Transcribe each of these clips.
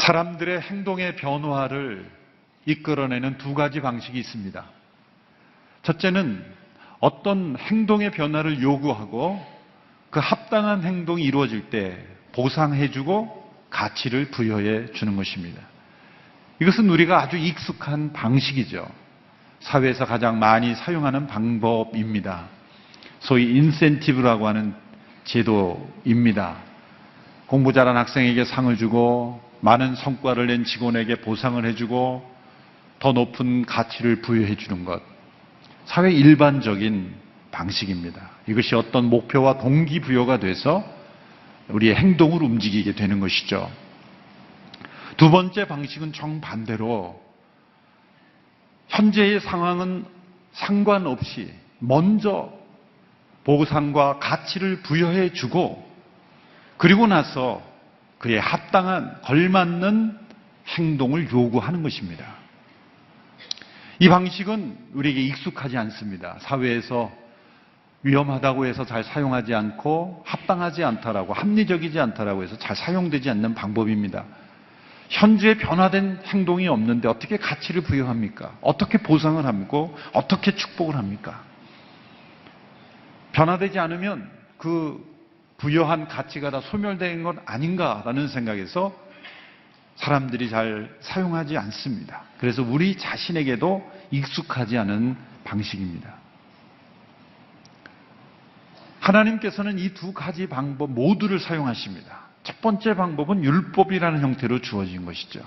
사람들의 행동의 변화를 이끌어내는 두 가지 방식이 있습니다. 첫째는 어떤 행동의 변화를 요구하고 그 합당한 행동이 이루어질 때 보상해주고 가치를 부여해 주는 것입니다. 이것은 우리가 아주 익숙한 방식이죠. 사회에서 가장 많이 사용하는 방법입니다. 소위 인센티브라고 하는 제도입니다. 공부 잘한 학생에게 상을 주고 많은 성과를 낸 직원에게 보상을 해주고 더 높은 가치를 부여해 주는 것. 사회 일반적인 방식입니다. 이것이 어떤 목표와 동기부여가 돼서 우리의 행동을 움직이게 되는 것이죠. 두 번째 방식은 정반대로 현재의 상황은 상관없이 먼저 보상과 가치를 부여해 주고 그리고 나서 그에 합당한 걸맞는 행동을 요구하는 것입니다. 이 방식은 우리에게 익숙하지 않습니다. 사회에서 위험하다고 해서 잘 사용하지 않고 합당하지 않다라고 합리적이지 않다라고 해서 잘 사용되지 않는 방법입니다. 현재 변화된 행동이 없는데 어떻게 가치를 부여합니까? 어떻게 보상을 합니까? 어떻게 축복을 합니까? 변화되지 않으면 그 부여한 가치가 다 소멸된 것 아닌가라는 생각에서 사람들이 잘 사용하지 않습니다. 그래서 우리 자신에게도 익숙하지 않은 방식입니다. 하나님께서는 이 두 가지 방법 모두를 사용하십니다. 첫 번째 방법은 율법이라는 형태로 주어진 것이죠.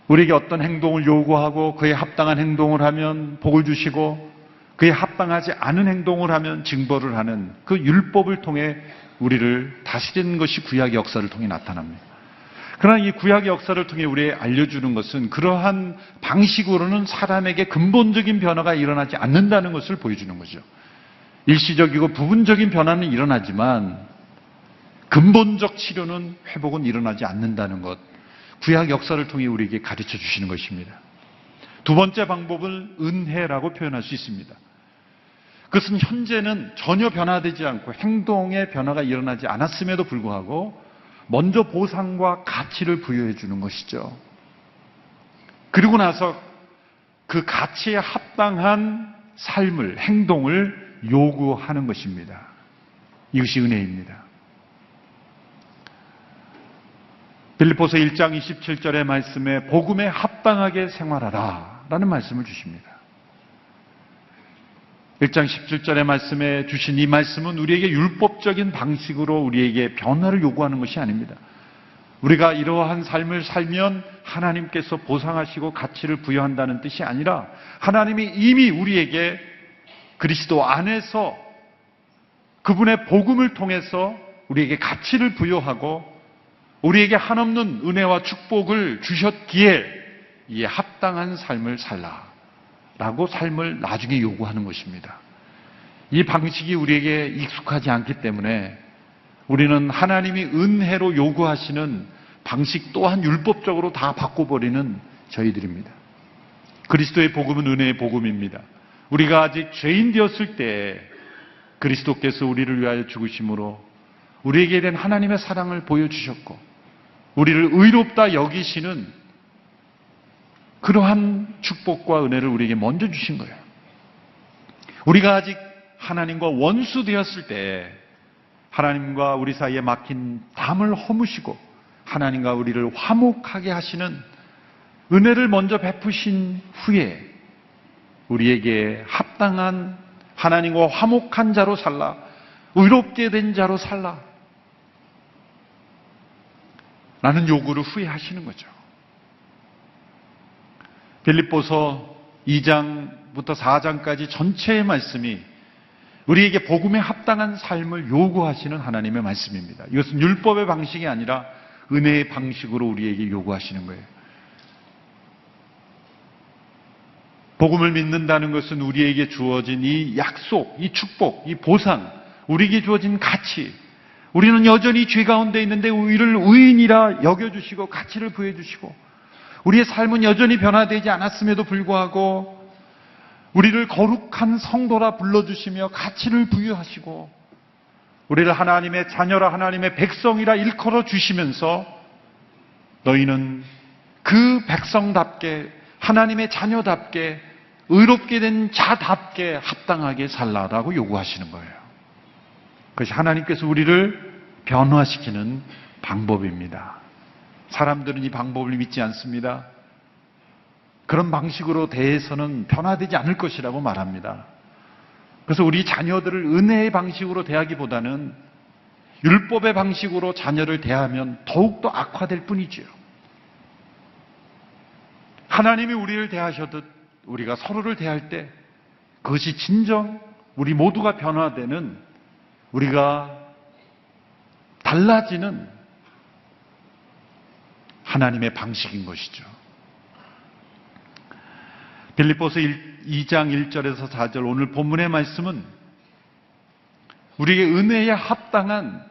우리에게 어떤 행동을 요구하고 그에 합당한 행동을 하면 복을 주시고 그에 합당하지 않은 행동을 하면 징벌을 하는 그 율법을 통해 우리를 다스리는 것이 구약의 역사를 통해 나타납니다. 그러나 이 구약의 역사를 통해 우리에게 알려주는 것은 그러한 방식으로는 사람에게 근본적인 변화가 일어나지 않는다는 것을 보여주는 거죠. 일시적이고 부분적인 변화는 일어나지만 근본적 치료는 회복은 일어나지 않는다는 것, 구약 역사를 통해 우리에게 가르쳐 주시는 것입니다. 두 번째 방법은 은혜라고 표현할 수 있습니다. 그것은 현재는 전혀 변화되지 않고 행동의 변화가 일어나지 않았음에도 불구하고 먼저 보상과 가치를 부여해 주는 것이죠. 그리고 나서 그 가치에 합당한 삶을, 행동을 요구하는 것입니다. 이것이 은혜입니다. 빌립보서 1장 27절의 말씀에 복음에 합당하게 생활하라 라는 말씀을 주십니다. 1장 17절의 말씀에 주신 이 말씀은 우리에게 율법적인 방식으로 우리에게 변화를 요구하는 것이 아닙니다. 우리가 이러한 삶을 살면 하나님께서 보상하시고 가치를 부여한다는 뜻이 아니라 하나님이 이미 우리에게 그리스도 안에서 그분의 복음을 통해서 우리에게 가치를 부여하고 우리에게 한없는 은혜와 축복을 주셨기에 이에 합당한 삶을 살라라고 삶을 나중에 요구하는 것입니다. 이 방식이 우리에게 익숙하지 않기 때문에 우리는 하나님이 은혜로 요구하시는 방식 또한 율법적으로 다 바꿔버리는 저희들입니다. 그리스도의 복음은 은혜의 복음입니다. 우리가 아직 죄인 되었을 때 그리스도께서 우리를 위하여 죽으심으로 우리에게 된 하나님의 사랑을 보여주셨고 우리를 의롭다 여기시는 그러한 축복과 은혜를 우리에게 먼저 주신 거예요. 우리가 아직 하나님과 원수 되었을 때 하나님과 우리 사이에 막힌 담을 허무시고 하나님과 우리를 화목하게 하시는 은혜를 먼저 베푸신 후에 우리에게 합당한 하나님과 화목한 자로 살라, 의롭게 된 자로 살라 라는 요구를 후에 하시는 거죠. 빌립보서 2장부터 4장까지 전체의 말씀이 우리에게 복음에 합당한 삶을 요구하시는 하나님의 말씀입니다. 이것은 율법의 방식이 아니라 은혜의 방식으로 우리에게 요구하시는 거예요. 복음을 믿는다는 것은 우리에게 주어진 이 약속, 이 축복, 이 보상, 우리에게 주어진 가치, 우리는 여전히 죄 가운데 있는데 우리를 의인이라 여겨주시고 가치를 부여주시고 우리의 삶은 여전히 변화되지 않았음에도 불구하고 우리를 거룩한 성도라 불러주시며 가치를 부여하시고 우리를 하나님의 자녀라 하나님의 백성이라 일컬어 주시면서 너희는 그 백성답게 하나님의 자녀답게 의롭게 된 자답게 합당하게 살라라고 요구하시는 거예요. 그것이 하나님께서 우리를 변화시키는 방법입니다. 사람들은 이 방법을 믿지 않습니다. 그런 방식으로 대해서는 변화되지 않을 것이라고 말합니다. 그래서 우리 자녀들을 은혜의 방식으로 대하기보다는 율법의 방식으로 자녀를 대하면 더욱더 악화될 뿐이지요. 하나님이 우리를 대하셔듯 우리가 서로를 대할 때 그것이 진정 우리 모두가 변화되는, 우리가 달라지는 하나님의 방식인 것이죠. 빌립보서 2장 1절에서 4절 오늘 본문의 말씀은 우리에게 은혜에 합당한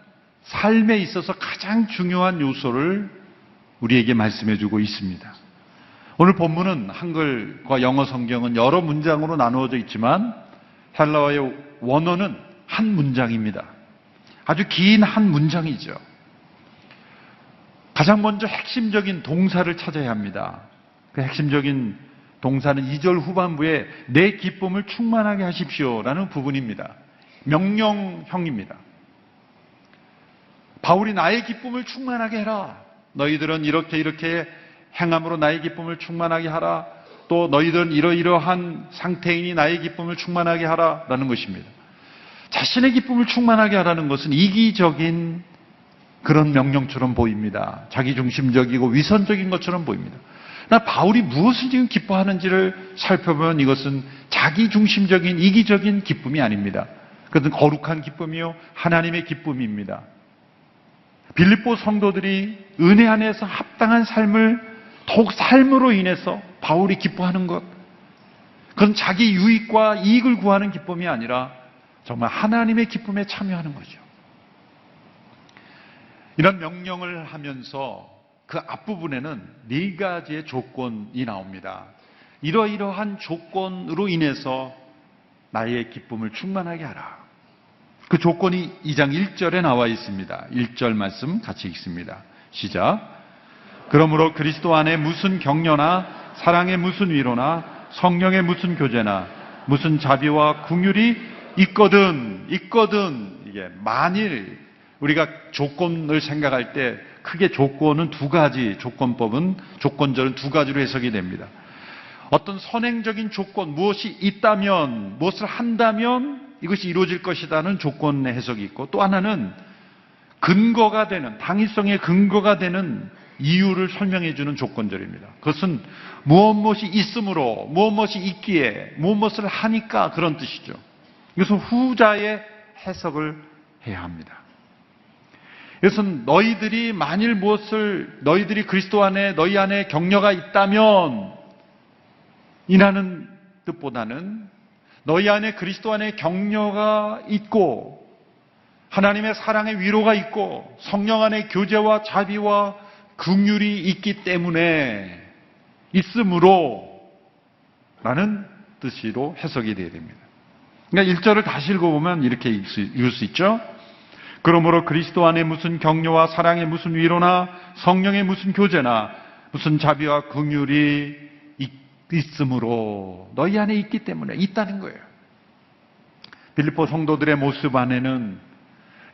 삶에 있어서 가장 중요한 요소를 우리에게 말씀해 주고 있습니다. 오늘 본문은 한글과 영어 성경은 여러 문장으로 나누어져 있지만 헬라어의 원어는 한 문장입니다. 아주 긴 한 문장이죠. 가장 먼저 핵심적인 동사를 찾아야 합니다. 그 핵심적인 동사는 2절 후반부에 내 기쁨을 충만하게 하십시오라는 부분입니다. 명령형입니다. 바울이 나의 기쁨을 충만하게 해라. 너희들은 이렇게 행함으로 나의 기쁨을 충만하게 하라. 또 너희들은 이러이러한 상태이니 나의 기쁨을 충만하게 하라라는 것입니다. 자신의 기쁨을 충만하게 하라는 것은 이기적인 그런 명령처럼 보입니다. 자기중심적이고 위선적인 것처럼 보입니다. 그러나 바울이 무엇을 지금 기뻐하는지를 살펴보면 이것은 자기중심적인 이기적인 기쁨이 아닙니다. 그것은 거룩한 기쁨이요 하나님의 기쁨입니다. 빌립보 성도들이 은혜 안에서 합당한 삶을 더욱 삶으로 인해서 바울이 기뻐하는 것, 그건 자기 유익과 이익을 구하는 기쁨이 아니라 정말 하나님의 기쁨에 참여하는 거죠. 이런 명령을 하면서 그 앞부분에는 4가지의 조건이 나옵니다. 이러이러한 조건으로 인해서 나의 기쁨을 충만하게 하라. 그 조건이 2장 1절에 나와 있습니다. 1절 말씀 같이 읽습니다. 시작. 그러므로 그리스도 안에 무슨 격려나 사랑의 무슨 위로나 성령의 무슨 교제나 무슨 자비와 긍휼이 있거든. 이게 만일 우리가 조건을 생각할 때 크게 조건은 2가지, 조건절은 2가지로 해석이 됩니다. 어떤 선행적인 조건, 무엇이 있다면, 무엇을 한다면 이것이 이루어질 것이라는 조건의 해석이 있고, 또 하나는 근거가 되는, 당위성의 근거가 되는 이유를 설명해 주는 조건절입니다. 그것은 무엇이 있으므로, 무엇이 있기에, 무엇을 하니까 그런 뜻이죠. 이것은 후자의 해석을 해야 합니다. 이것은 너희들이 만일 너희들이 그리스도 안에, 너희 안에 격려가 있다면 이라는 뜻보다는 너희 안에 그리스도 안에 격려가 있고 하나님의 사랑의 위로가 있고 성령 안에 교제와 자비와 긍휼이 있기 때문에 있으므로 라는 뜻으로 해석이 되어야 됩니다. 그러니까 1절을 다시 읽어보면 이렇게 읽을 수 있죠. 그러므로 그리스도 안에 무슨 격려와 사랑의 무슨 위로나 성령의 무슨 교제나 무슨 자비와 긍휼이 있으므로 너희 안에 있기 때문에 있다는 거예요. 빌립보 성도들의 모습 안에는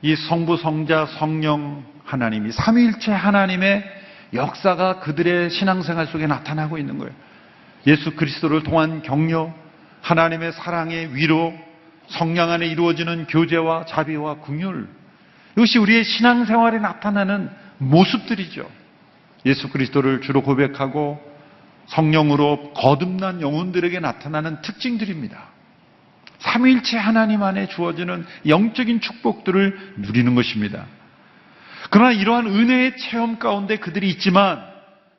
이 성부, 성자, 성령 하나님이 삼위일체 하나님의 역사가 그들의 신앙생활 속에 나타나고 있는 거예요. 예수 그리스도를 통한 격려, 하나님의 사랑의 위로, 성령 안에 이루어지는 교제와 자비와 긍휼, 이것이 우리의 신앙생활에 나타나는 모습들이죠. 예수 그리스도를 주로 고백하고 성령으로 거듭난 영혼들에게 나타나는 특징들입니다. 삼위일체 하나님 안에 주어지는 영적인 축복들을 누리는 것입니다. 그러나 이러한 은혜의 체험 가운데 그들이 있지만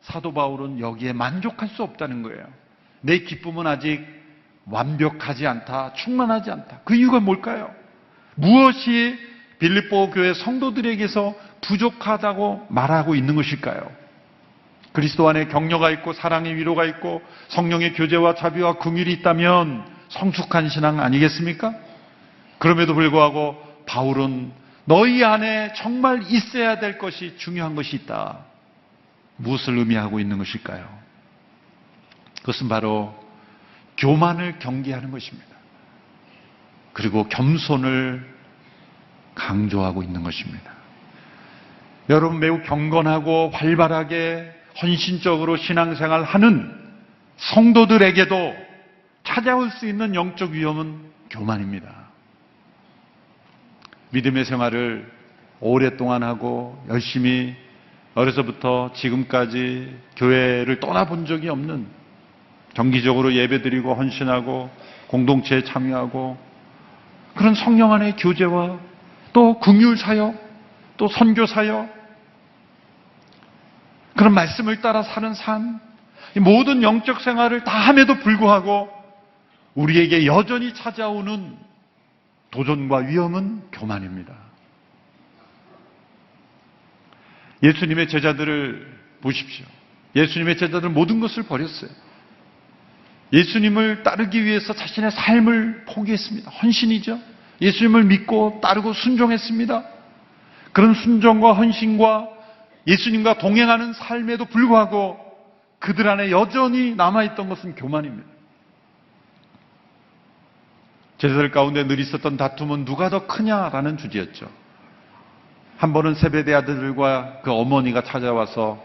사도 바울은 여기에 만족할 수 없다는 거예요. 내 기쁨은 아직 완벽하지 않다, 충만하지 않다. 그 이유가 뭘까요? 무엇이 빌립보 교회 성도들에게서 부족하다고 말하고 있는 것일까요? 그리스도 안에 격려가 있고 사랑의 위로가 있고 성령의 교제와 자비와 긍휼이 있다면 성숙한 신앙 아니겠습니까? 그럼에도 불구하고 바울은 너희 안에 정말 있어야 될 것이 중요한 것이 있다. 무엇을 의미하고 있는 것일까요? 그것은 바로 교만을 경계하는 것입니다. 그리고 겸손을 강조하고 있는 것입니다. 여러분, 매우 경건하고 활발하게 헌신적으로 신앙생활 하는 성도들에게도 찾아올 수 있는 영적 위험은 교만입니다. 믿음의 생활을 오랫동안 하고 열심히 어려서부터 지금까지 교회를 떠나본 적이 없는, 정기적으로 예배드리고 헌신하고 공동체에 참여하고 그런 성령 안의 교제와 또 긍휼 사역, 또 선교 사역, 그런 말씀을 따라 사는 삶, 이 모든 영적 생활을 다 함에도 불구하고 우리에게 여전히 찾아오는 도전과 위험은 교만입니다. 예수님의 제자들을 보십시오. 예수님의 제자들은 모든 것을 버렸어요. 예수님을 따르기 위해서 자신의 삶을 포기했습니다. 헌신이죠. 예수님을 믿고 따르고 순종했습니다. 그런 순종과 헌신과 예수님과 동행하는 삶에도 불구하고 그들 안에 여전히 남아있던 것은 교만입니다. 제자들 가운데 늘 있었던 다툼은 누가 더 크냐라는 주제였죠. 한 번은 세베대 아들들과 그 어머니가 찾아와서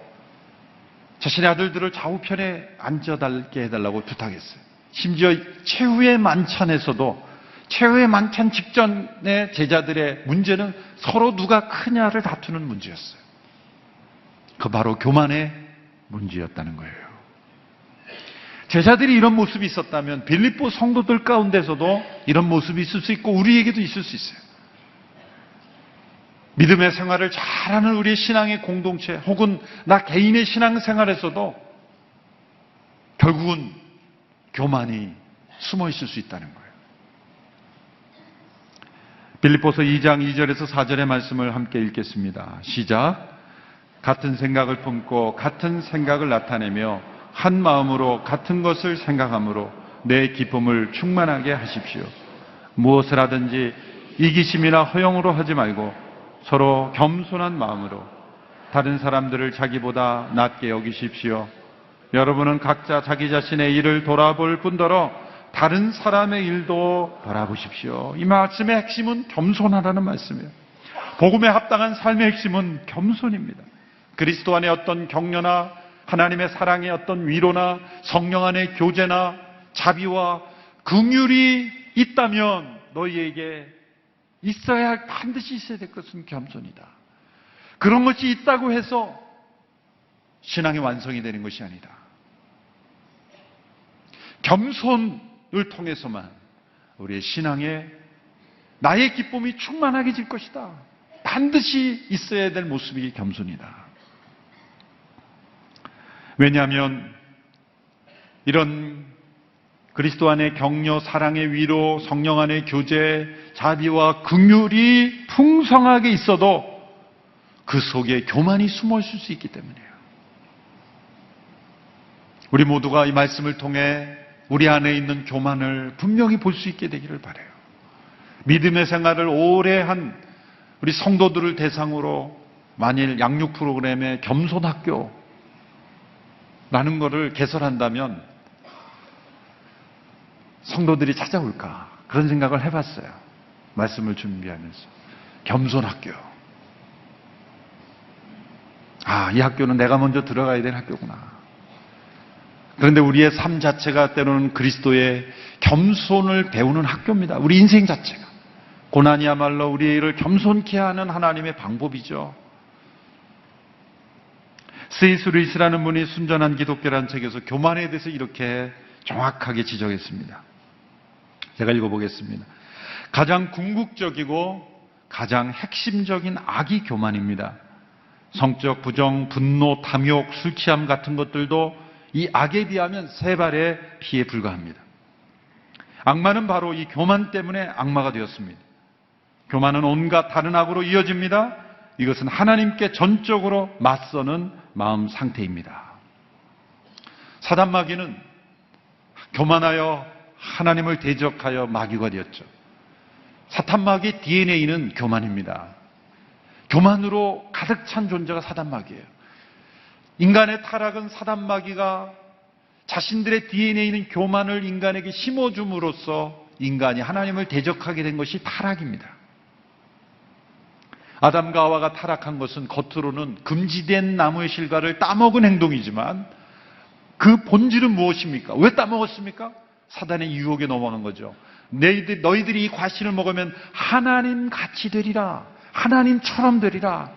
자신의 아들들을 좌우편에 앉아달게 해달라고 부탁했어요. 심지어 최후의 만찬에서도 최후의 만찬 직전에 제자들의 문제는 서로 누가 크냐를 다투는 문제였어요. 그 바로 교만의 문제였다는 거예요. 제자들이 이런 모습이 있었다면 빌립보 성도들 가운데서도 이런 모습이 있을 수 있고 우리에게도 있을 수 있어요. 믿음의 생활을 잘하는 우리의 신앙의 공동체 혹은 나 개인의 신앙생활에서도 결국은 교만이 숨어 있을 수 있다는 거예요. 빌립보서 2장 2절에서 4절의 말씀을 함께 읽겠습니다. 시작. 같은 생각을 품고 같은 생각을 나타내며 한 마음으로 같은 것을 생각함으로 내 기쁨을 충만하게 하십시오. 무엇을 하든지 이기심이나 허영으로 하지 말고 서로 겸손한 마음으로 다른 사람들을 자기보다 낮게 여기십시오. 여러분은 각자 자기 자신의 일을 돌아볼 뿐더러 다른 사람의 일도 돌아보십시오. 이 말씀의 핵심은 겸손하라는 말씀이에요. 복음에 합당한 삶의 핵심은 겸손입니다. 그리스도 안에 어떤 격려나 하나님의 사랑의 어떤 위로나 성령 안의 교제나 자비와 긍휼이 있다면 너희에게 있어야 할, 반드시 있어야 될 것은 겸손이다. 그런 것이 있다고 해서 신앙의 완성이 되는 것이 아니다. 겸손을 통해서만 우리의 신앙에 나의 기쁨이 충만하게 질 것이다. 반드시 있어야 될 모습이 겸손이다. 왜냐하면 이런 그리스도 안의 격려, 사랑의 위로, 성령 안의 교제, 자비와 긍휼이 풍성하게 있어도 그 속에 교만이 숨어 있을 수 있기 때문이에요. 우리 모두가 이 말씀을 통해 우리 안에 있는 교만을 분명히 볼 수 있게 되기를 바라요. 믿음의 생활을 오래 한 우리 성도들을 대상으로 만일 양육 프로그램에 겸손학교 라는 것을 개설한다면 성도들이 찾아올까? 그런 생각을 해봤어요. 말씀을 준비하면서. 겸손학교. 이 학교는 내가 먼저 들어가야 될 학교구나. 그런데 우리의 삶 자체가 때로는 그리스도의 겸손을 배우는 학교입니다. 우리 인생 자체가. 고난이야말로 우리를 겸손케 하는 하나님의 방법이죠. 스이스 루이스라는 분이 순전한 기독교라는 책에서 교만에 대해서 이렇게 정확하게 지적했습니다. 제가 읽어보겠습니다. 가장 궁극적이고 가장 핵심적인 악이 교만입니다. 성적 부정, 분노, 탐욕, 술 취함 같은 것들도 이 악에 비하면 3발의 피에 불과합니다. 악마는 바로 이 교만 때문에 악마가 되었습니다. 교만은 온갖 다른 악으로 이어집니다. 이것은 하나님께 전적으로 맞서는 마음 상태입니다. 사단 마귀는 교만하여 하나님을 대적하여 마귀가 되었죠. 사탄 마귀의 DNA는 교만입니다. 교만으로 가득 찬 존재가 사단 마귀예요. 인간의 타락은 사단 마귀가 자신들의 DNA에 있는 교만을 인간에게 심어줌으로써 인간이 하나님을 대적하게 된 것이 타락입니다. 아담과 하와가 타락한 것은 겉으로는 금지된 나무의 실과를 따먹은 행동이지만 그 본질은 무엇입니까? 왜 따먹었습니까? 사단의 유혹에 넘어간 거죠. 너희들이 이 과실을 먹으면 하나님 같이 되리라. 하나님처럼 되리라.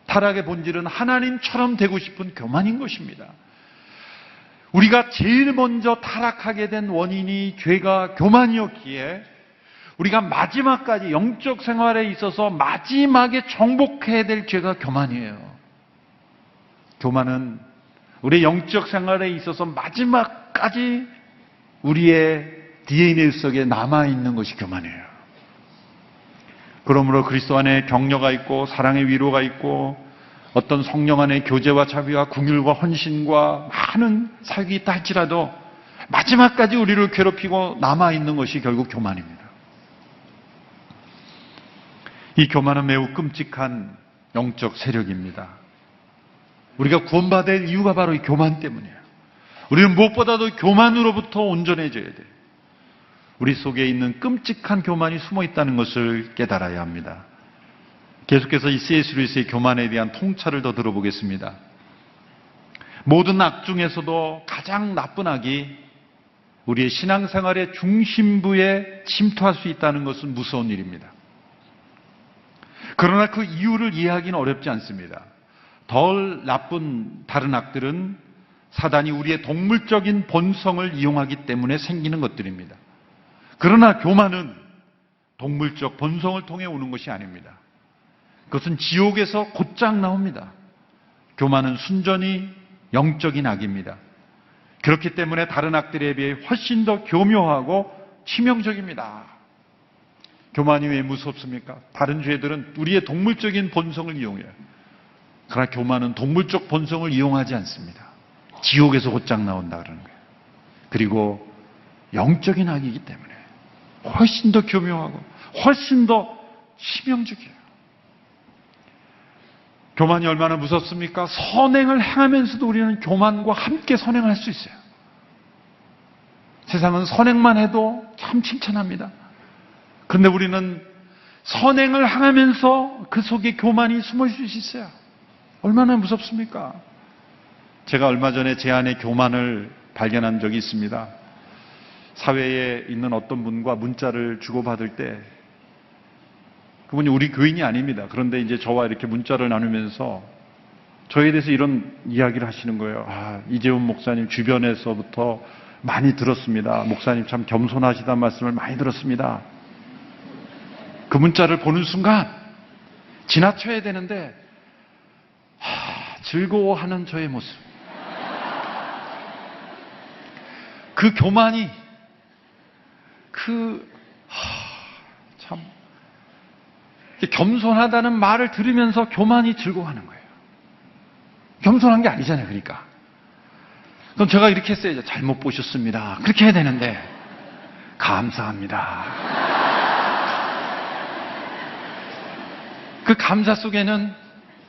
타락의 본질은 하나님처럼 되고 싶은 교만인 것입니다. 우리가 제일 먼저 타락하게 된 원인이 죄가 교만이었기에 우리가 마지막까지 영적 생활에 있어서 마지막에 정복해야 될 죄가 교만이에요. 교만은 우리의 영적 생활에 있어서 마지막까지 우리의 DNA 속에 남아있는 것이 교만이에요. 그러므로 그리스도 안에 격려가 있고 사랑의 위로가 있고 어떤 성령 안에 교제와 자비와 긍휼과 헌신과 많은 사역이 있다 할지라도 마지막까지 우리를 괴롭히고 남아있는 것이 결국 교만입니다. 이 교만은 매우 끔찍한 영적 세력입니다. 우리가 구원받아야 할 이유가 바로 이 교만 때문이에요. 우리는 무엇보다도 교만으로부터 온전해져야 돼요. 우리 속에 있는 끔찍한 교만이 숨어 있다는 것을 깨달아야 합니다. 계속해서 이 C.S. 루이스의 교만에 대한 통찰을 더 들어보겠습니다. 모든 악 중에서도 가장 나쁜 악이 우리의 신앙생활의 중심부에 침투할 수 있다는 것은 무서운 일입니다. 그러나 그 이유를 이해하기는 어렵지 않습니다. 덜 나쁜 다른 악들은 사단이 우리의 동물적인 본성을 이용하기 때문에 생기는 것들입니다. 그러나 교만은 동물적 본성을 통해 오는 것이 아닙니다. 그것은 지옥에서 곧장 나옵니다. 교만은 순전히 영적인 악입니다. 그렇기 때문에 다른 악들에 비해 훨씬 더 교묘하고 치명적입니다. 교만이 왜 무섭습니까? 다른 죄들은 우리의 동물적인 본성을 이용해요. 그러나 교만은 동물적 본성을 이용하지 않습니다. 지옥에서 곧장 나온다 그러는 거예요. 그리고 영적인 악이기 때문에 훨씬 더 교묘하고 훨씬 더 치명적이에요. 교만이 얼마나 무섭습니까? 선행을 행하면서도 우리는 교만과 함께 선행을 할 수 있어요. 세상은 선행만 해도 참 칭찬합니다. 그런데 우리는 선행을 행하면서 그 속에 교만이 숨어 있을 수 있어요. 얼마나 무섭습니까? 제가 얼마 전에 제 안에 교만을 발견한 적이 있습니다. 사회에 있는 어떤 분과 문자를 주고받을 때 그분이 우리 교인이 아닙니다. 그런데 이제 저와 이렇게 문자를 나누면서 저에 대해서 이런 이야기를 하시는 거예요. 이재훈 목사님 주변에서부터 많이 들었습니다. 목사님 참 겸손하시다는 말씀을 많이 들었습니다. 그 문자를 보는 순간 지나쳐야 되는데 즐거워하는 저의 모습. 그 교만이 참 겸손하다는 말을 들으면서 교만이 즐거워하는 거예요. 겸손한 게 아니잖아요. 그러니까. 그럼 제가 이렇게 했어야죠. 잘못 보셨습니다. 그렇게 해야 되는데 감사합니다. 그 감사 속에는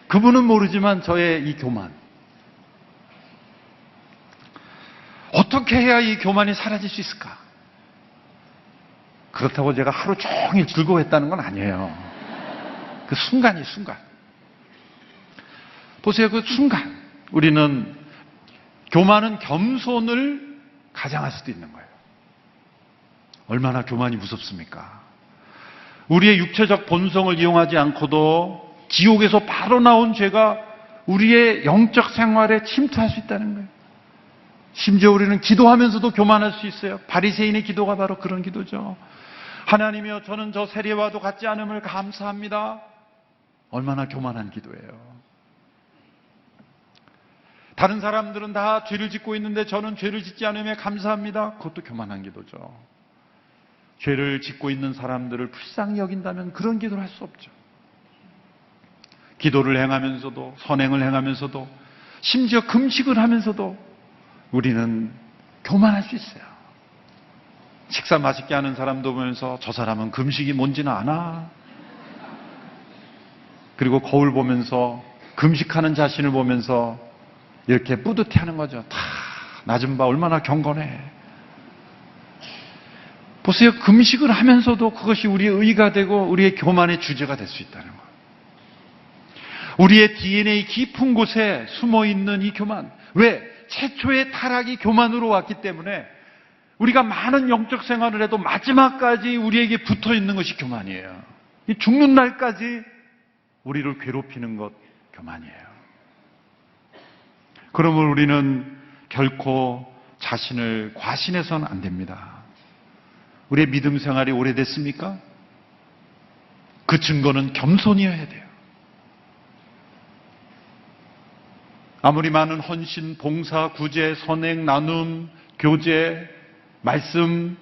그분은 모르지만 저의 이 교만. 어떻게 해야 이 교만이 사라질 수 있을까? 그렇다고 제가 하루 종일 즐거워했다는 건 아니에요. 그 순간. 보세요. 그 순간. 우리는 교만은 겸손을 가장할 수도 있는 거예요. 얼마나 교만이 무섭습니까? 우리의 육체적 본성을 이용하지 않고도 지옥에서 바로 나온 죄가 우리의 영적 생활에 침투할 수 있다는 거예요. 심지어 우리는 기도하면서도 교만할 수 있어요. 바리새인의 기도가 바로 그런 기도죠. 하나님이여 저는 저 세리와도 같지 않음을 감사합니다. 얼마나 교만한 기도예요. 다른 사람들은 다 죄를 짓고 있는데 저는 죄를 짓지 않음에 감사합니다. 그것도 교만한 기도죠. 죄를 짓고 있는 사람들을 불쌍히 여긴다면 그런 기도를 할 수 없죠. 기도를 행하면서도 선행을 행하면서도 심지어 금식을 하면서도 우리는 교만할 수 있어요. 식사 맛있게 하는 사람도 보면서 저 사람은 금식이 뭔지는 아나? 그리고 거울 보면서 금식하는 자신을 보면서 이렇게 뿌듯해하는 거죠. 다 나 좀 봐, 얼마나 경건해. 보세요. 금식을 하면서도 그것이 우리의 의가 되고 우리의 교만의 주제가 될 수 있다는 거예요. 우리의 DNA 깊은 곳에 숨어있는 이 교만. 왜? 최초의 타락이 교만으로 왔기 때문에 우리가 많은 영적 생활을 해도 마지막까지 우리에게 붙어있는 것이 교만이에요. 이 죽는 날까지 우리를 괴롭히는 것 교만이에요. 그러면 우리는 결코 자신을 과신해서는 안 됩니다. 우리의 믿음 생활이 오래됐습니까? 그 증거는 겸손이어야 돼요. 아무리 많은 헌신, 봉사, 구제, 선행, 나눔, 교제, 말씀,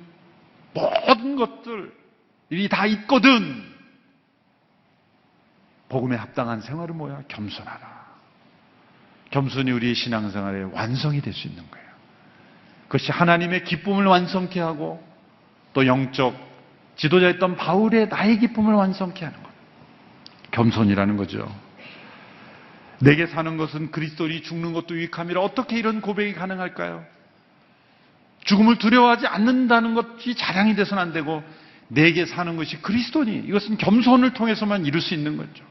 모든 것들이 다 있거든. 복음에 합당한 생활은 뭐야? 겸손하라. 겸손이 우리의 신앙생활의 완성이 될 수 있는 거예요. 그것이 하나님의 기쁨을 완성케 하고 또 영적 지도자였던 바울의 나의 기쁨을 완성케 하는 것. 겸손이라는 거죠. 내게 사는 것은 그리스도니 죽는 것도 유익함이라. 어떻게 이런 고백이 가능할까요? 죽음을 두려워하지 않는다는 것이 자랑이 돼서는 안 되고 내게 사는 것이 그리스도니 이것은 겸손을 통해서만 이룰 수 있는 거죠.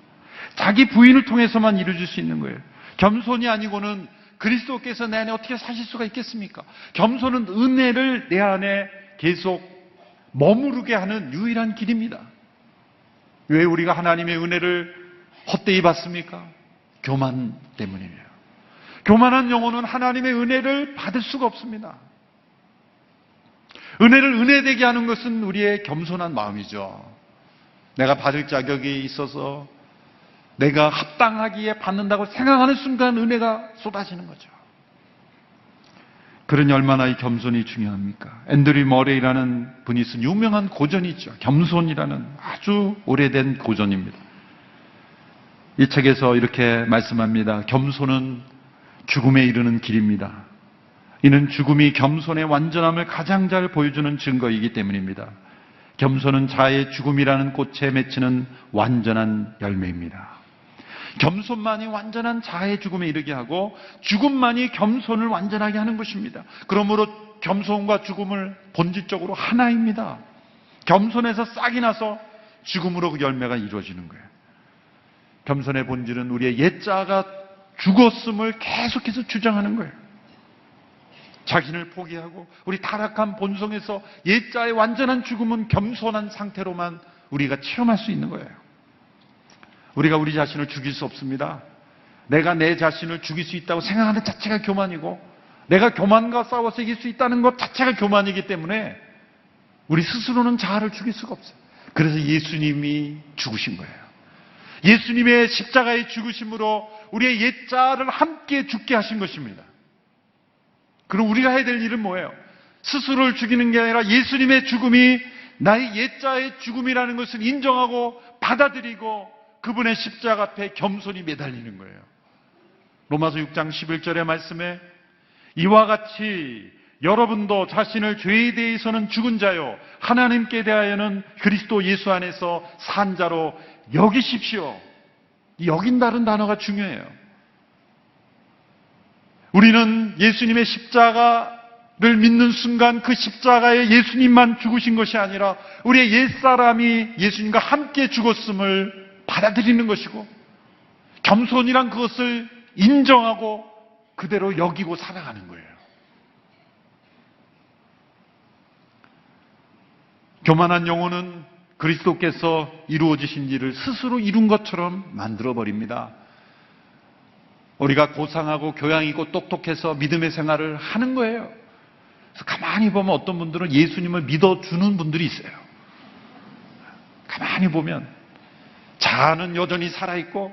자기 부인을 통해서만 이루어질 수 있는 거예요. 겸손이 아니고는 그리스도께서 내 안에 어떻게 사실 수가 있겠습니까? 겸손은 은혜를 내 안에 계속 머무르게 하는 유일한 길입니다. 왜 우리가 하나님의 은혜를 헛되이 받습니까? 교만 때문이에요. 교만한 영혼은 하나님의 은혜를 받을 수가 없습니다. 은혜를 은혜되게 하는 것은 우리의 겸손한 마음이죠. 내가 받을 자격이 있어서 내가 합당하기에 받는다고 생각하는 순간 은혜가 쏟아지는 거죠. 그러니 얼마나 이 겸손이 중요합니까? 앤드류 머레이라는 분이 쓴 유명한 고전이 있죠. 겸손이라는 아주 오래된 고전입니다. 이 책에서 이렇게 말씀합니다. 겸손은 죽음에 이르는 길입니다. 이는 죽음이 겸손의 완전함을 가장 잘 보여주는 증거이기 때문입니다. 겸손은 자아의 죽음이라는 꽃에 맺히는 완전한 열매입니다. 겸손만이 완전한 자아의 죽음에 이르게 하고 죽음만이 겸손을 완전하게 하는 것입니다. 그러므로 겸손과 죽음을 본질적으로 하나입니다. 겸손에서 싹이 나서 죽음으로 그 열매가 이루어지는 거예요. 겸손의 본질은 우리의 옛자가 죽었음을 계속해서 주장하는 거예요. 자신을 포기하고 우리 타락한 본성에서 옛자의 완전한 죽음은 겸손한 상태로만 우리가 체험할 수 있는 거예요. 우리가 우리 자신을 죽일 수 없습니다. 내가 내 자신을 죽일 수 있다고 생각하는 자체가 교만이고 내가 교만과 싸워서 이길 수 있다는 것 자체가 교만이기 때문에 우리 스스로는 자아를 죽일 수가 없어요. 그래서 예수님이 죽으신 거예요. 예수님의 십자가의 죽으심으로 우리의 옛자를 함께 죽게 하신 것입니다. 그럼 우리가 해야 될 일은 뭐예요? 스스로를 죽이는 게 아니라 예수님의 죽음이 나의 옛자의 죽음이라는 것을 인정하고 받아들이고 그분의 십자가 앞에 겸손히 매달리는 거예요. 로마서 6장 11절의 말씀에 이와 같이 여러분도 자신을 죄에 대해서는 죽은 자요 하나님께 대하여는 그리스도 예수 안에서 산 자로 여기십시오. 여긴다는 단어가 중요해요. 우리는 예수님의 십자가를 믿는 순간 그 십자가에 예수님만 죽으신 것이 아니라 우리의 옛사람이 예수님과 함께 죽었음을 받아들이는 것이고 겸손이란 그것을 인정하고 그대로 여기고 살아가는 거예요. 교만한 영혼은 그리스도께서 이루어지신 일을 스스로 이룬 것처럼 만들어버립니다. 우리가 고상하고 교양 있고 똑똑해서 믿음의 생활을 하는 거예요. 그래서 가만히 보면 어떤 분들은 예수님을 믿어주는 분들이 있어요. 가만히 보면 자아는 여전히 살아있고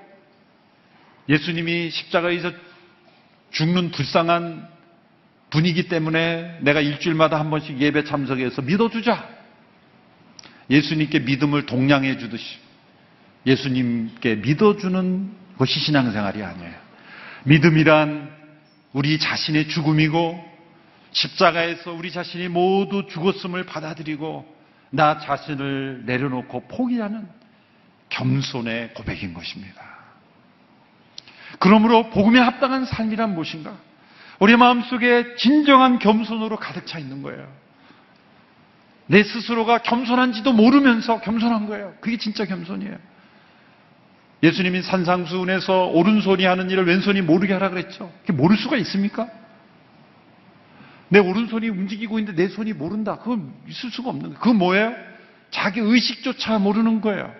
예수님이 십자가에서 죽는 불쌍한 분이기 때문에 내가 일주일마다 한 번씩 예배 참석해서 믿어주자. 예수님께 믿음을 동량해 주듯이 예수님께 믿어주는 것이 신앙생활이 아니에요. 믿음이란 우리 자신의 죽음이고 십자가에서 우리 자신이 모두 죽었음을 받아들이고 나 자신을 내려놓고 포기하는 겸손의 고백인 것입니다. 그러므로 복음에 합당한 삶이란 무엇인가? 우리 마음속에 진정한 겸손으로 가득 차 있는 거예요. 내 스스로가 겸손한지도 모르면서 겸손한 거예요. 그게 진짜 겸손이에요. 예수님이 산상수훈에서 오른손이 하는 일을 왼손이 모르게 하라 그랬죠. 그게 모를 수가 있습니까? 내 오른손이 움직이고 있는데 내 손이 모른다. 그건 있을 수가 없는 거예요. 그건 뭐예요? 자기 의식조차 모르는 거예요.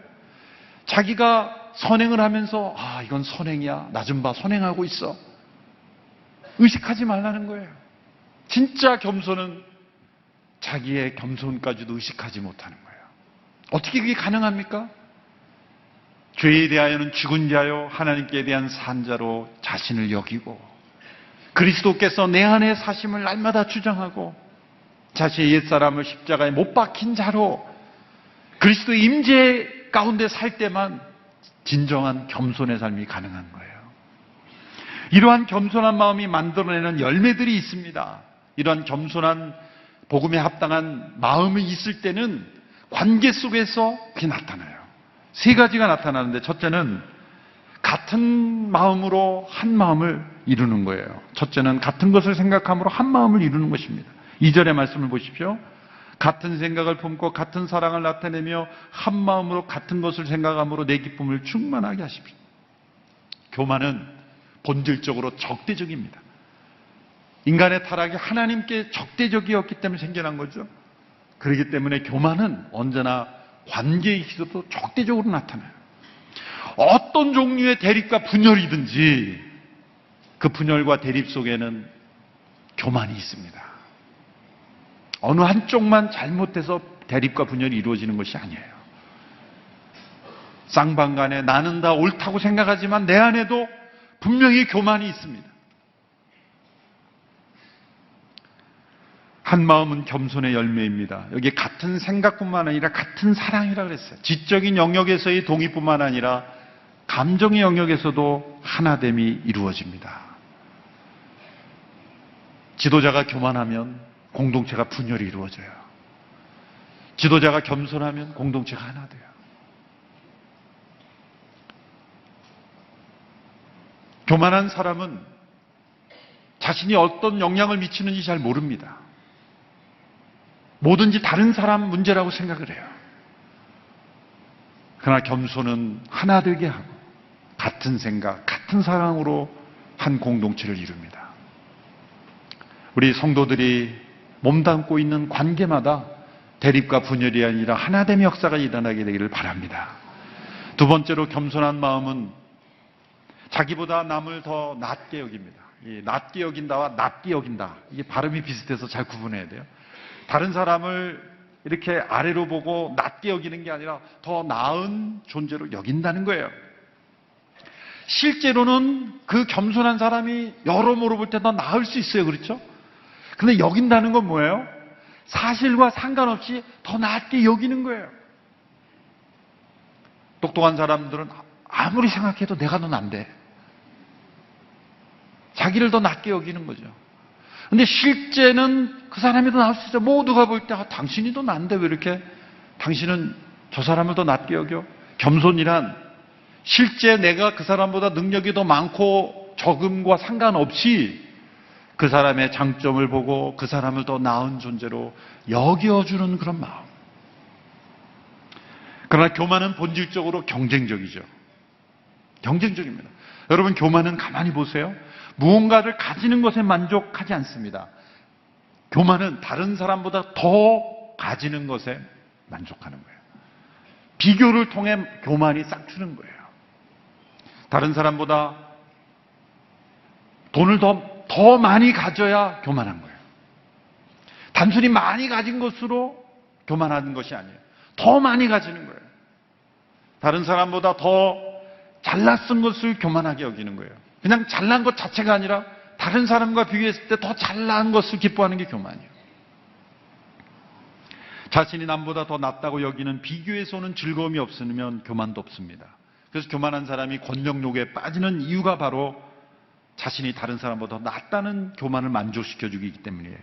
자기가 선행을 하면서 이건 선행이야. 나 좀 봐. 선행하고 있어. 의식하지 말라는 거예요. 진짜 겸손은 자기의 겸손까지도 의식하지 못하는 거예요. 어떻게 그게 가능합니까? 죄에 대하여는 죽은 자요 하나님께 대한 산자로 자신을 여기고 그리스도께서 내 안에 사심을 날마다 주장하고 자신의 옛사람을 십자가에 못 박힌 자로 그리스도의 임재 가운데 살 때만 진정한 겸손의 삶이 가능한 거예요. 이러한 겸손한 마음이 만들어내는 열매들이 있습니다. 이러한 겸손한 복음에 합당한 마음이 있을 때는 관계 속에서 그게 나타나요. 세 가지가 나타나는데 첫째는 같은 마음으로 한 마음을 이루는 거예요. 첫째는 같은 것을 생각함으로 한 마음을 이루는 것입니다. 2절의 말씀을 보십시오. 같은 생각을 품고 같은 사랑을 나타내며 한 마음으로 같은 것을 생각함으로 내 기쁨을 충만하게 하십시오. 교만은 본질적으로 적대적입니다. 인간의 타락이 하나님께 적대적이었기 때문에 생겨난 거죠. 그렇기 때문에 교만은 언제나 관계에 있어도 적대적으로 나타나요. 어떤 종류의 대립과 분열이든지 그 분열과 대립 속에는 교만이 있습니다. 어느 한쪽만 잘못해서 대립과 분열이 이루어지는 것이 아니에요. 쌍방간에 나는 다 옳다고 생각하지만 내 안에도 분명히 교만이 있습니다. 한 마음은 겸손의 열매입니다. 여기 같은 생각뿐만 아니라 같은 사랑이라 그랬어요. 지적인 영역에서의 동의뿐만 아니라 감정의 영역에서도 하나됨이 이루어집니다. 지도자가 교만하면 공동체가 분열이 이루어져요. 지도자가 겸손하면 공동체가 하나 돼요. 교만한 사람은 자신이 어떤 영향을 미치는지 잘 모릅니다. 뭐든지 다른 사람 문제라고 생각을 해요. 그러나 겸손은 하나 되게 하고 같은 생각, 같은 사랑으로 한 공동체를 이룹니다. 우리 성도들이 몸담고 있는 관계마다 대립과 분열이 아니라 하나됨의 역사가 일어나게 되기를 바랍니다. 두 번째로 겸손한 마음은 자기보다 남을 더 낮게 여깁니다. 이 낮게 여긴다와 낮게 여긴다. 이게 발음이 비슷해서 잘 구분해야 돼요. 다른 사람을 이렇게 아래로 보고 낮게 여기는 게 아니라 더 나은 존재로 여긴다는 거예요. 실제로는 그 겸손한 사람이 여러모로 볼 때 더 나을 수 있어요. 그렇죠? 근데 여긴다는 건 뭐예요? 사실과 상관없이 더 낮게 여기는 거예요. 똑똑한 사람들은 아무리 생각해도 내가 더 난데 자기를 더 낮게 여기는 거죠. 근데 실제는 그 사람이 더 나을 수 있어요. 모두가 볼 때 당신이 더 난데 왜 이렇게 당신은 저 사람을 더 낮게 여겨? 겸손이란 실제 내가 그 사람보다 능력이 더 많고 적음과 상관없이 그 사람의 장점을 보고 그 사람을 더 나은 존재로 여겨주는 그런 마음. 그러나 교만은 본질적으로 경쟁적이죠. 경쟁적입니다. 여러분, 교만은 가만히 보세요. 무언가를 가지는 것에 만족하지 않습니다. 교만은 다른 사람보다 더 가지는 것에 만족하는 거예요. 비교를 통해 교만이 싹트는 거예요. 다른 사람보다 돈을 더 많이 가져야 교만한 거예요. 단순히 많이 가진 것으로 교만하는 것이 아니에요. 더 많이 가지는 거예요. 다른 사람보다 더 잘나 쓴 것을 교만하게 여기는 거예요. 그냥 잘난 것 자체가 아니라 다른 사람과 비교했을 때 더 잘난 것을 기뻐하는 게 교만이에요. 자신이 남보다 더 낫다고 여기는 비교에서 오는 즐거움이 없으면 교만도 없습니다. 그래서 교만한 사람이 권력욕에 빠지는 이유가 바로 자신이 다른 사람보다 더 낫다는 교만을 만족시켜주기 때문이에요.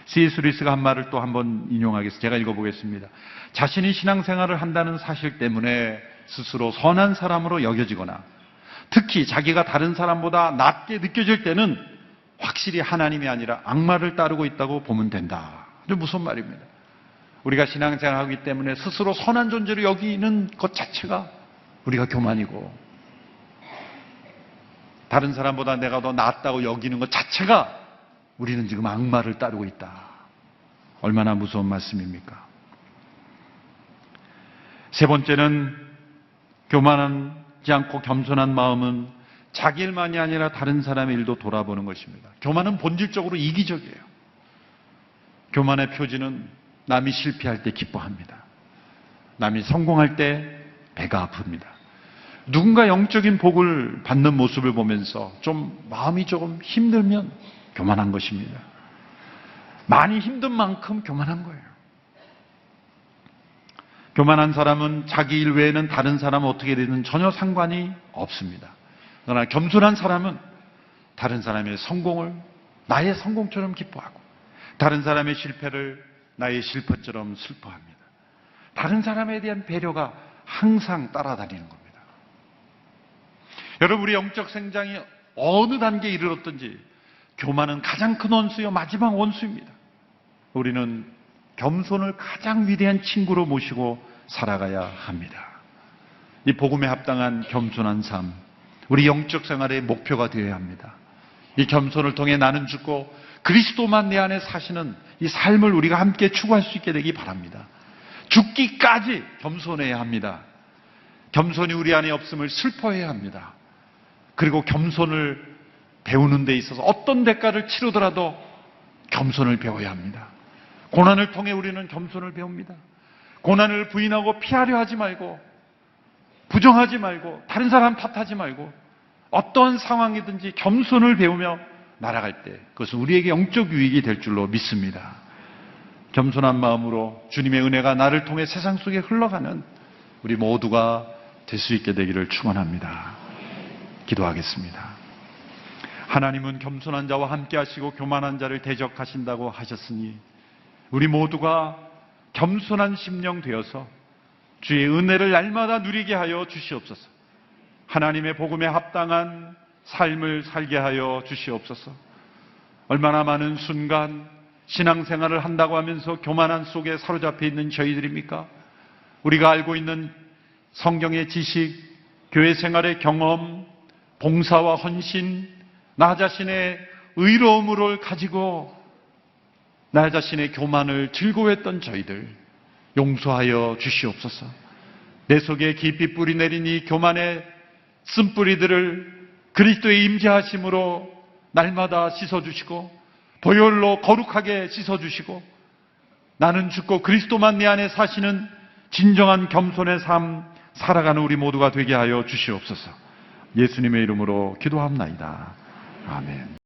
C.S. 루이스가 한 말을 또 한번 인용하겠습니다. 제가 읽어보겠습니다. 자신이 신앙생활을 한다는 사실 때문에 스스로 선한 사람으로 여겨지거나 특히 자기가 다른 사람보다 낮게 느껴질 때는 확실히 하나님이 아니라 악마를 따르고 있다고 보면 된다. 아주 무서운 말입니다. 우리가 신앙생활하기 때문에 스스로 선한 존재로 여기는 것 자체가 우리가 교만이고, 다른 사람보다 내가 더 낫다고 여기는 것 자체가 우리는 지금 악마를 따르고 있다. 얼마나 무서운 말씀입니까? 세 번째는, 교만하지 않고 겸손한 마음은 자기 일만이 아니라 다른 사람의 일도 돌아보는 것입니다. 교만은 본질적으로 이기적이에요. 교만의 표지는 남이 실패할 때 기뻐합니다. 남이 성공할 때 배가 아픕니다. 누군가 영적인 복을 받는 모습을 보면서 좀 마음이 조금 힘들면 교만한 것입니다. 많이 힘든 만큼 교만한 거예요. 교만한 사람은 자기 일 외에는 다른 사람은 어떻게 되든 전혀 상관이 없습니다. 그러나 겸손한 사람은 다른 사람의 성공을 나의 성공처럼 기뻐하고, 다른 사람의 실패를 나의 실패처럼 슬퍼합니다. 다른 사람에 대한 배려가 항상 따라다니는 겁니다. 여러분, 우리 영적 성장이 어느 단계에 이르렀든지 교만은 가장 큰 원수요, 마지막 원수입니다. 우리는 겸손을 가장 위대한 친구로 모시고 살아가야 합니다. 이 복음에 합당한 겸손한 삶, 우리 영적 생활의 목표가 되어야 합니다. 이 겸손을 통해 나는 죽고 그리스도만 내 안에 사시는 이 삶을 우리가 함께 추구할 수 있게 되기 바랍니다. 죽기까지 겸손해야 합니다. 겸손이 우리 안에 없음을 슬퍼해야 합니다. 그리고 겸손을 배우는 데 있어서 어떤 대가를 치르더라도 겸손을 배워야 합니다. 고난을 통해 우리는 겸손을 배웁니다. 고난을 부인하고 피하려 하지 말고, 부정하지 말고, 다른 사람 탓하지 말고, 어떤 상황이든지 겸손을 배우며 날아갈 때 그것은 우리에게 영적 유익이 될 줄로 믿습니다. 겸손한 마음으로 주님의 은혜가 나를 통해 세상 속에 흘러가는 우리 모두가 될 수 있게 되기를 축원합니다. 기도하겠습니다. 하나님은 겸손한 자와 함께 하시고 교만한 자를 대적하신다고 하셨으니, 우리 모두가 겸손한 심령 되어서 주의 은혜를 날마다 누리게 하여 주시옵소서. 하나님의 복음에 합당한 삶을 살게 하여 주시옵소서. 얼마나 많은 순간 신앙생활을 한다고 하면서 교만한 속에 사로잡혀 있는 저희들입니까? 우리가 알고 있는 성경의 지식, 교회 생활의 경험, 봉사와 헌신, 나 자신의 의로움을 가지고 나 자신의 교만을 즐거워했던 저희들 용서하여 주시옵소서. 내 속에 깊이 뿌리 내린 이 교만의 쓴뿌리들을 그리스도의 임재하심으로 날마다 씻어주시고, 보혈로 거룩하게 씻어주시고, 나는 죽고 그리스도만 내 안에 사시는 진정한 겸손의 삶 살아가는 우리 모두가 되게 하여 주시옵소서. 예수님의 이름으로 기도합나이다. 아멘.